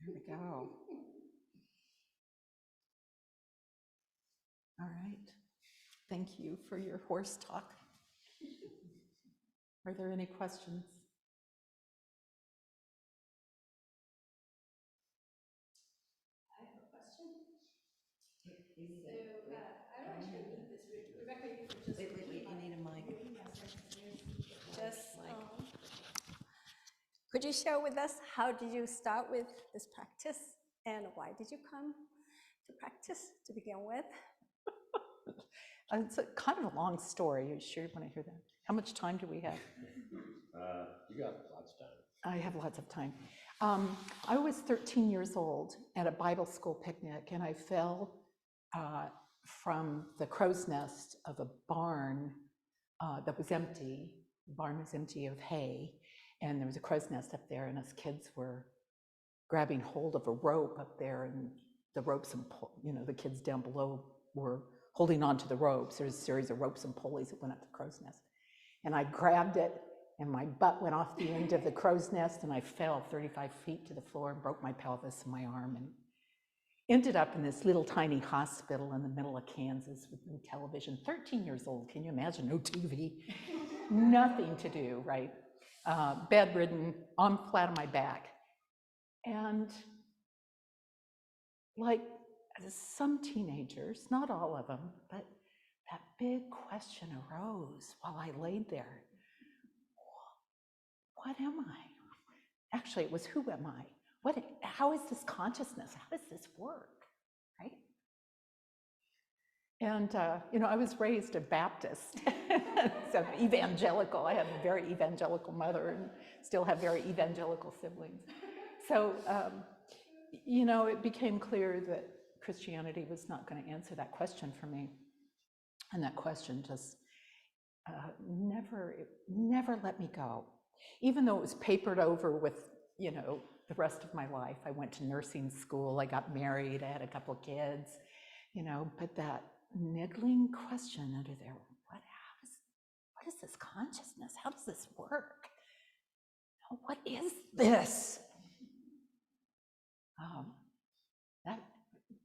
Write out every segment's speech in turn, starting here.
There we go. All right. Thank you for your horse talk. Are there any questions? I have a question. I don't actually need this. Rebecca, you could just Wait, you need a mic. Just, could you share with us how did you start with this practice and why did you come to practice to begin with? It's kind of a long story. You sure you want to hear that? How much time do we have? You got lots of time. I have lots of time. I was 13 years old at a Bible school picnic, and I fell from the crow's nest of a barn that was empty. The barn was empty of hay, and there was a crow's nest up there, and us kids were grabbing hold of a rope up there, and the ropes and, the kids down below were holding on to the ropes. There's a series of ropes and pulleys that went up the crow's nest. And I grabbed it, and my butt went off the end of the crow's nest, and I fell 35 feet to the floor and broke my pelvis and my arm, and ended up in this little tiny hospital in the middle of Kansas with no television. 13 years old, can you imagine? No TV, nothing to do, right? Bedridden, flat on my back. And like some teenagers, not all of them, but that big question arose while I laid there. What am I? Actually, it was, who am I? How is this consciousness? How does this work, right? And, I was raised a Baptist, so evangelical. I had a very evangelical mother and still have very evangelical siblings. So, it became clear that Christianity was not going to answer that question for me. And that question just never let me go. Even though it was papered over with, the rest of my life. I went to nursing school, I got married, I had a couple of kids, but that niggling question under there, what is this consciousness? How does this work? What is this?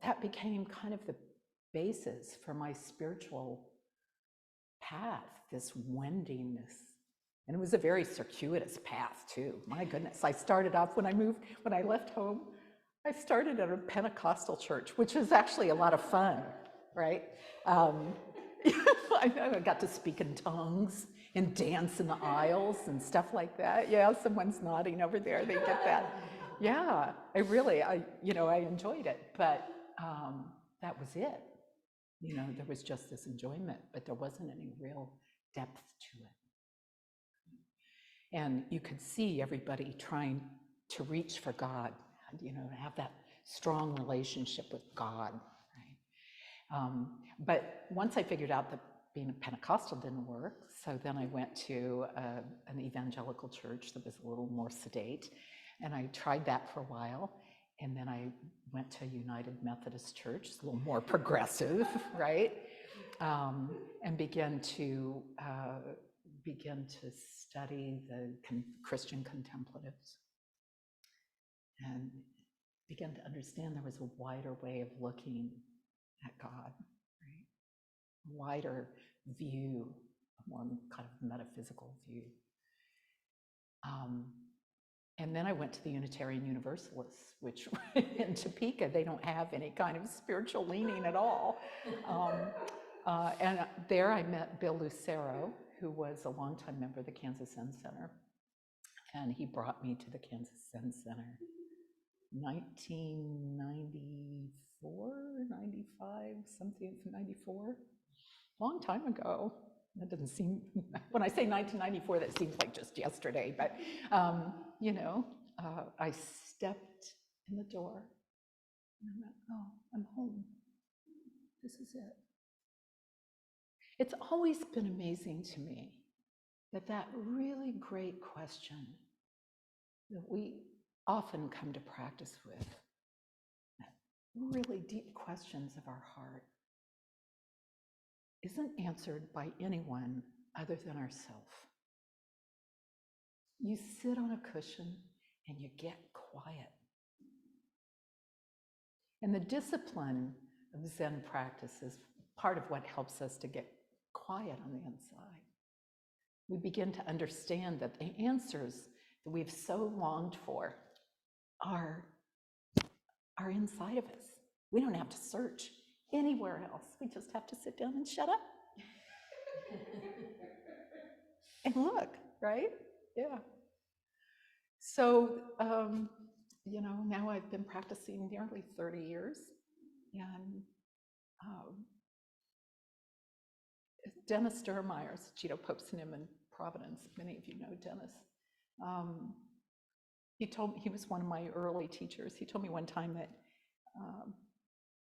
That became kind of the basis for my spiritual path, this wendingness. And it was a very circuitous path too. My goodness, I started off when I left home, I started at a Pentecostal church, which was actually a lot of fun, right? I got to speak in tongues and dance in the aisles and stuff like that. Yeah, someone's nodding over there, they get that. Yeah, I enjoyed it, but that was it. There was just this enjoyment, but there wasn't any real depth to it. And you could see everybody trying to reach for God, have that strong relationship with God, right? But once I figured out that being a Pentecostal didn't work, so then I went to an evangelical church that was a little more sedate, and I tried that for a while, and then I went to a United Methodist Church, it's a little more progressive, right? And began to study the Christian contemplatives and began to understand there was a wider way of looking at God, right? A wider view, a more kind of metaphysical view. And then I went to the Unitarian Universalists, which in Topeka, they don't have any kind of spiritual leaning at all. And there I met Bill Lucero, who was a longtime member of the Kansas Zen Center. And he brought me to the Kansas Zen Center, 1994, 95, something, 94, long time ago. That doesn't seem, when I say 1994, that seems like just yesterday, but, I stepped in the door and I went, oh, I'm home. This is it. It's always been amazing to me that really great question that we often come to practice with, really deep questions of our heart, isn't answered by anyone other than ourselves. You sit on a cushion and you get quiet. And the discipline of Zen practice is part of what helps us to get quiet on the inside. We begin to understand that the answers that we've so longed for are inside of us. We don't have to search anywhere else. We just have to sit down and shut up. And look, right? Yeah. So, now I've been practicing nearly 30 years, and Dennis Durmeyer's JDPSN in Providence. Many of you know Dennis. He was one of my early teachers. He told me one time that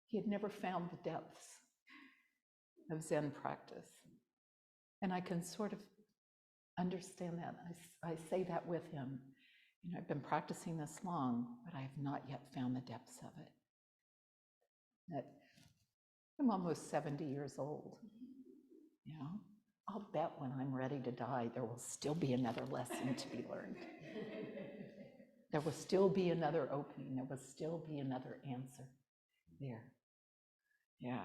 he had never found the depths of Zen practice. And I can sort of understand that. I say that with him. I've been practicing this long, but I have not yet found the depths of it. That I'm almost 70 years old. I'll bet when I'm ready to die, there will still be another lesson to be learned. There will still be another opening. There will still be another answer there. Yeah.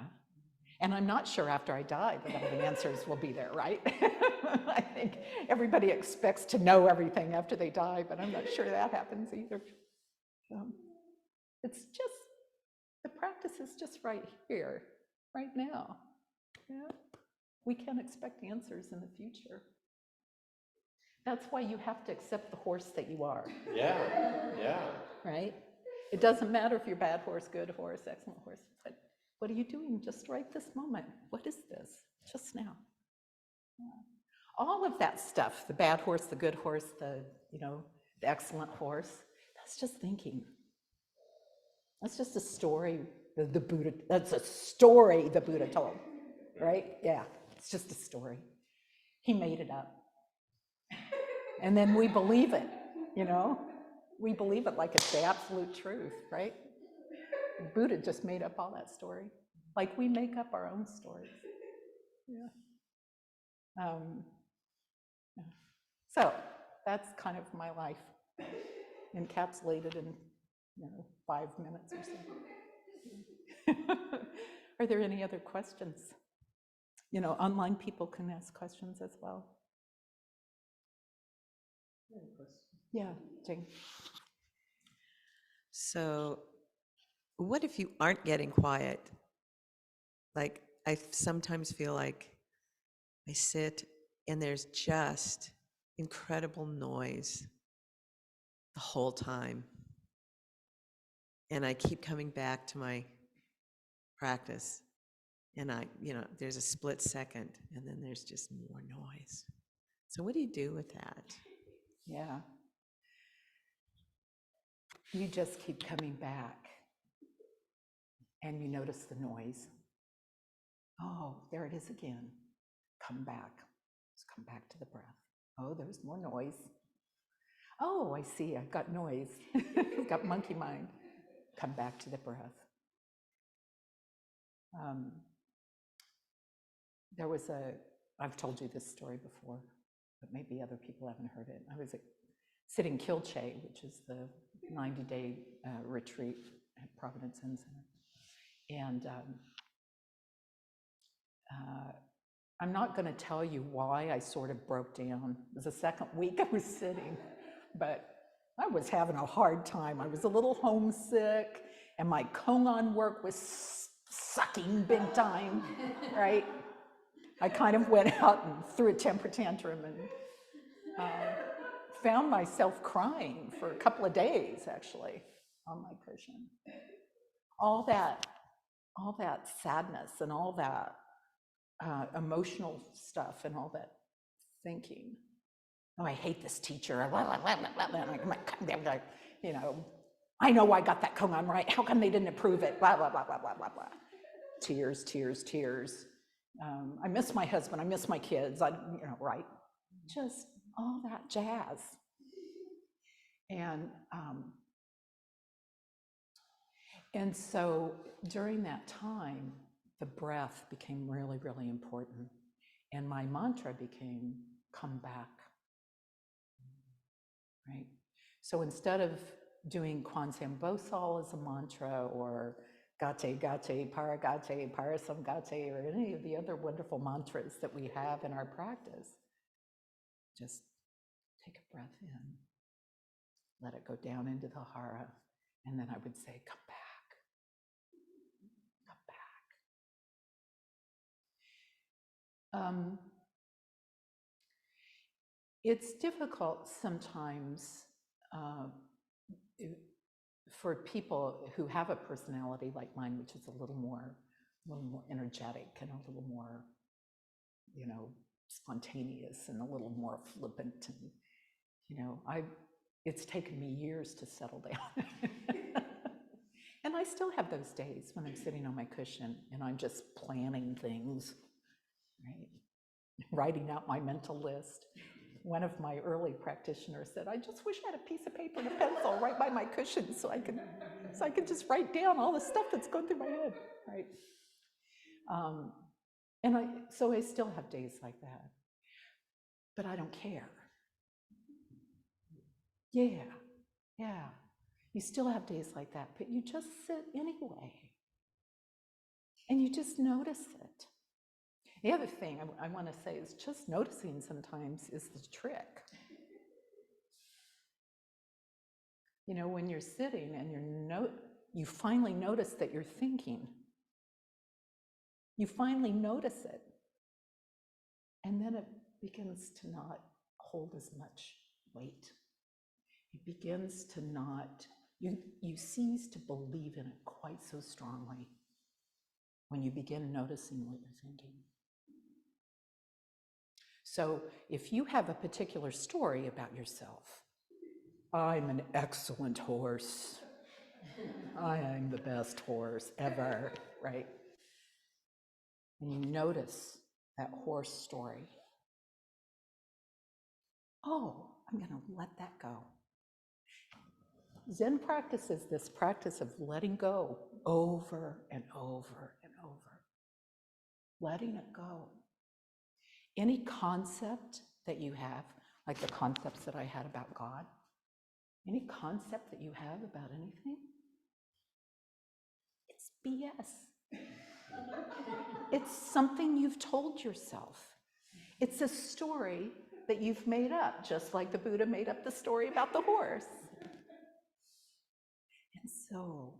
And I'm not sure after I die that all the answers will be there, right? I think everybody expects to know everything after they die, but I'm not sure that happens either. It's just, the practice is just right here, right now. Yeah. We can't expect answers in the future. That's why you have to accept the horse that you are. Yeah, yeah. Right? It doesn't matter if you're bad horse, good horse, excellent horse, but what are you doing just right this moment? What is this? Just now. Yeah. All of that stuff, the bad horse, the good horse, the excellent horse, that's just thinking. That's just a story the Buddha, that's a story the Buddha told, right? Yeah, it's just a story. He made it up. And then we believe it, We believe it like it's the absolute truth, right? The Buddha just made up all that story. Like we make up our own stories. Yeah. So that's kind of my life, encapsulated in 5 minutes or so. Are there any other questions? Online people can ask questions as well. Yeah, Jane. So what if you aren't getting quiet? Like, I sometimes feel like I sit and there's just incredible noise the whole time. And I keep coming back to my practice. And there's a split second and then there's just more noise. So what do you do with that? Yeah. You just keep coming back and you notice the noise. Oh, there it is again. Come back. Just come back to the breath. Oh, there's more noise. Oh, I see, I've got noise. I've got monkey mind. Come back to the breath. I've told you this story before, but maybe other people haven't heard it. I was sitting kyol, which is the 90-day retreat at Providence Zen Center. And I'm not going to tell you why I sort of broke down. It was the second week I was sitting, but I was having a hard time. I was a little homesick, and my koan work was sucking big time, right? I kind of went out and threw a temper tantrum and found myself crying for a couple of days, actually, on my cushion. All that sadness and all that emotional stuff and all that thinking. Oh, I hate this teacher. I know I got that koan right. How come they didn't approve it? Blah, blah, blah, blah, blah, blah, blah. Tears, tears, tears. I miss my husband. I miss my kids. Right? Just all that jazz. And so during that time, the breath became really, really important. And my mantra became, come back, right? So instead of doing Kwanzaa Bosal as a mantra or Gate, Gate, Paragate, Parasamgate, or any of the other wonderful mantras that we have in our practice. Just take a breath in, let it go down into the hara, and then I would say, come back, come back. It's difficult sometimes for people who have a personality like mine, which is a little more energetic and a little more, spontaneous and a little more flippant. And, it's taken me years to settle down. And I still have those days when I'm sitting on my cushion and I'm just planning things, right? Writing out my mental list. One of my early practitioners said, I just wish I had a piece of paper and a pencil right by my cushion so I could just write down all the stuff that's going through my head, right? So I still have days like that, but I don't care. Yeah. You still have days like that, but you just sit anyway. And you just notice it. The other thing I want to say is just noticing sometimes is the trick. When you're sitting and you finally notice that you're thinking. You finally notice it. And then it begins to not hold as much weight. It begins to not, you cease to believe in it quite so strongly when you begin noticing what you're thinking. So if you have a particular story about yourself, I'm an excellent horse. I am the best horse ever, right? And you notice that horse story. Oh, I'm going to let that go. Zen practice is this practice of letting go over and over and over. Letting it go. Any concept that you have, like the concepts that I had about God, any concept that you have about anything, it's BS. It's something you've told yourself. It's a story that you've made up, just like the Buddha made up the story about the horse. And so,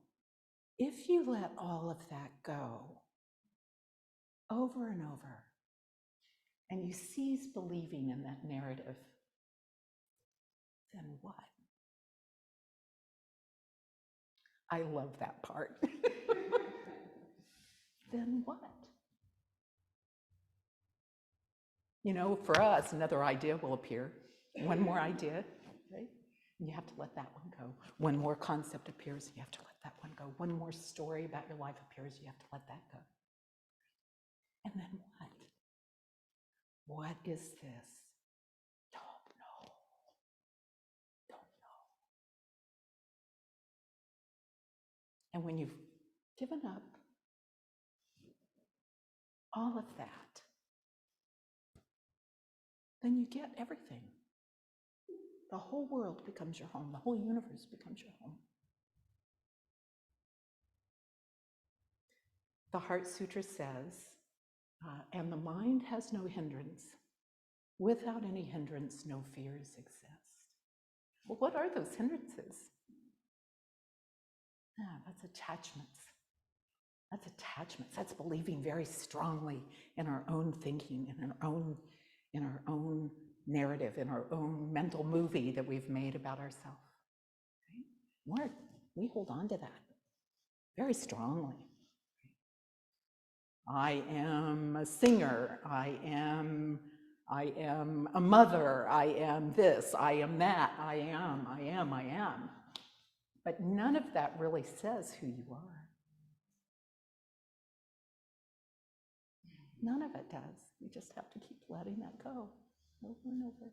if you let all of that go, over and over, and you cease believing in that narrative, then what? I love that part. Then what? For us, another idea will appear. One more idea, right? And you have to let that one go. One more concept appears, you have to let that one go. One more story about your life appears, you have to let that go. And then what? What is this? Don't know. And when you've given up all of that, then you get everything. The whole world becomes your home. The whole universe becomes your home. The Heart Sutra says, and the mind has no hindrance. Without any hindrance, no fears exist. Well, what are those hindrances? That's attachments. That's attachments. That's believing very strongly in our own thinking, in our own narrative, in our own mental movie that we've made about ourselves. Right? We hold on to that very strongly. I am a singer. I am a mother. I am this. I am that. I am. But none of that really says who you are. None of it does. You just have to keep letting that go over and over.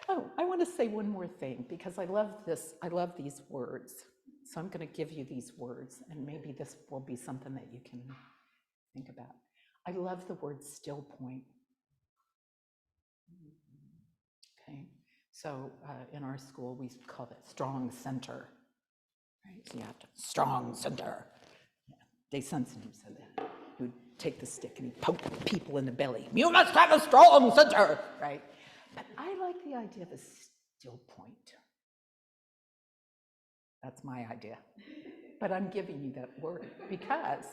Oh, I want to say one more thing because I love this. I love these words. So I'm going to give you these words, and maybe this will be something that you can think about. I love the word still point. Okay. So in our school, we call it strong center. Right? So you have to, strong center. Yeah. Day Sensen said that. He would take the stick and he'd poke people in the belly. You must have a strong center, right? But I like the idea of a still point. That's my idea. But I'm giving you that word because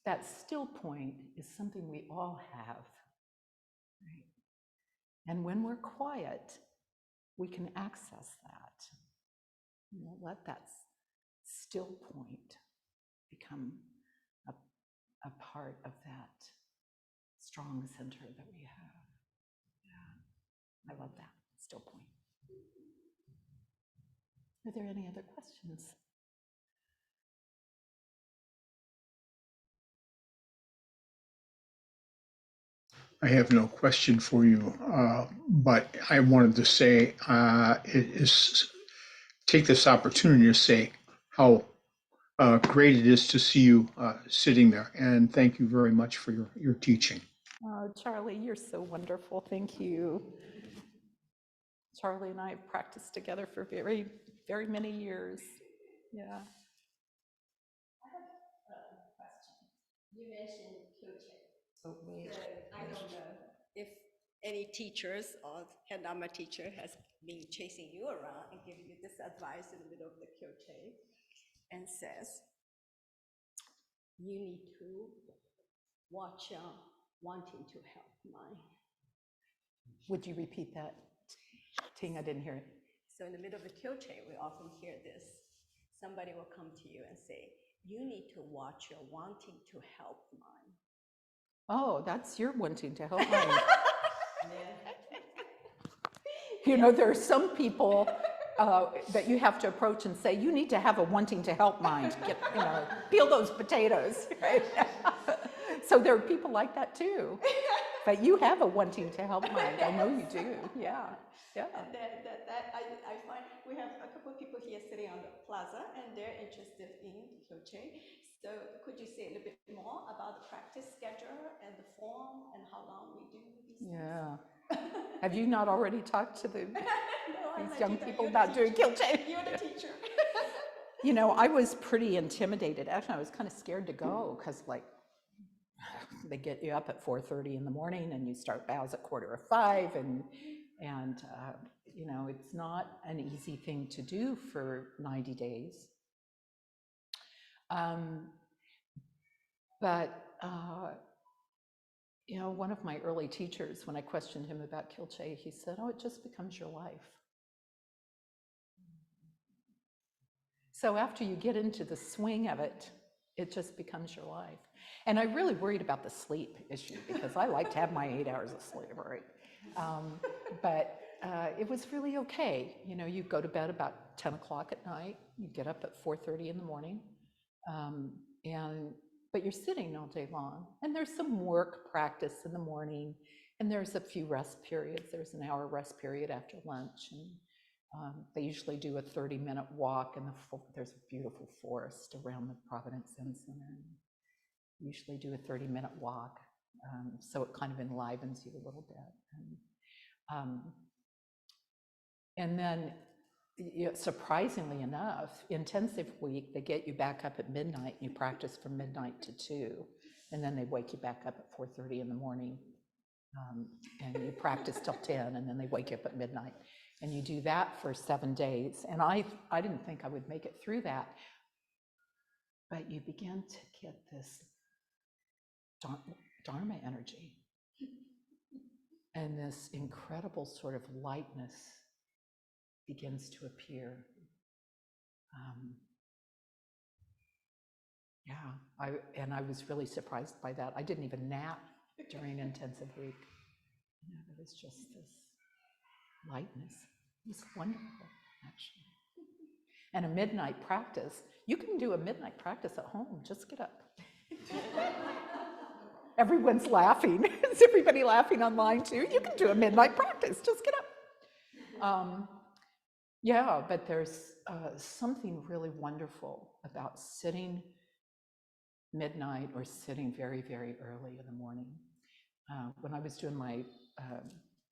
that still point is something we all have. Right? And when we're quiet, we can access that. You know, let that still point become a part of that strong center that we have. Yeah, I love that still point. Are there any other questions? I have no question for you, but I wanted to say, take this opportunity to say how great it is to see you sitting there, and thank you very much for your teaching. Oh, Charlie, you're so wonderful. Thank you. Charlie and I have practiced together for very, very many years. Yeah. I have a question. You mentioned kyol. Oh, wait. So I don't know if any teachers or Kendama teacher has been chasing you around and giving you this advice in the middle of the kyol and says, you need to watch your wanting to help mind. Would you repeat that, Ting? I didn't hear it. So in the middle of the kyol, we often hear this. Somebody will come to you and say, you need to watch your wanting to help mind. Oh, that's your wanting to help mind. You know, there are some people that you have to approach and say, you need to have a wanting to help mind. Get, you know, peel those potatoes. Right? So there are people like that too. But you have a wanting to help mind. I know you do. Yeah. Yeah. And I find we have a couple of people here sitting on the plaza and they're interested in kyol. So could you say a little bit more about the practice schedule and the form and how long we do these things? Yeah. Have you not already talked to these young people You're about doing kyol? You're the teacher. You know, I was pretty intimidated. Actually, I was kind of scared to go because, like, they get you up at 4:30 in the morning and you start bows at 4:45, and you know, it's not an easy thing to do for 90 days. But you know, one of my early teachers, when I questioned him about kyol, he said, "Oh, it just becomes your life." So after you get into the swing of it, it just becomes your life. And I really worried about the sleep issue because I like to have my 8 hours of sleep, right? But it was really okay. You know, you go to bed about 10 o'clock at night, you get up at 4:30 in the morning, but you're sitting all day long. And there's some work practice in the morning, and there's a few rest periods. There's an hour rest period after lunch, and they usually do a 30-minute walk, and there's a beautiful forest around the Providence Zen Center. Usually do a 30-minute walk, so it kind of enlivens you a little bit. And then, surprisingly enough, intensive week, they get you back up at midnight, and you practice from midnight to 2, and then they wake you back up at 4:30 in the morning, and you practice till 10, and then they wake you up at midnight. And you do that for 7 days. And I didn't think I would make it through that, but you begin to get this Dharma energy and this incredible sort of lightness begins to appear. I was really surprised by that. I didn't even nap during intensive week. You know, there was just this lightness. It was wonderful, actually. And a midnight practice. You can do a midnight practice at home. Just get up. Everyone's laughing. Is everybody laughing online too? You can do a midnight practice. Just get up. Yeah, but there's something really wonderful about sitting midnight or sitting very, very early in the morning. When I was doing my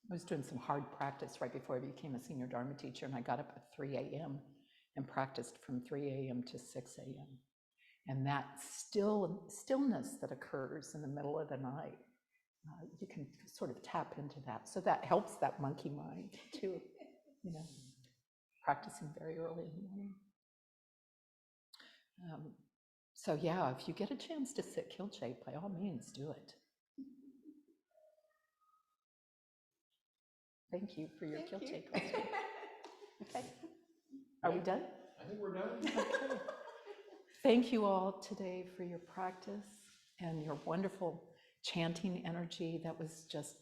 I was doing some hard practice right before I became a senior Dharma teacher, and I got up at 3 a.m. and practiced from 3 a.m. to 6 a.m. And that stillness that occurs in the middle of the night, you can sort of tap into that. So that helps that monkey mind too, you know, practicing very early in the morning. So yeah, if you get a chance to sit Kyolche, by all means, do it. Thank you for your Kyolche question. Okay, are we done? I think we're done. Okay. Thank you all today for your practice and your wonderful chanting energy. That was just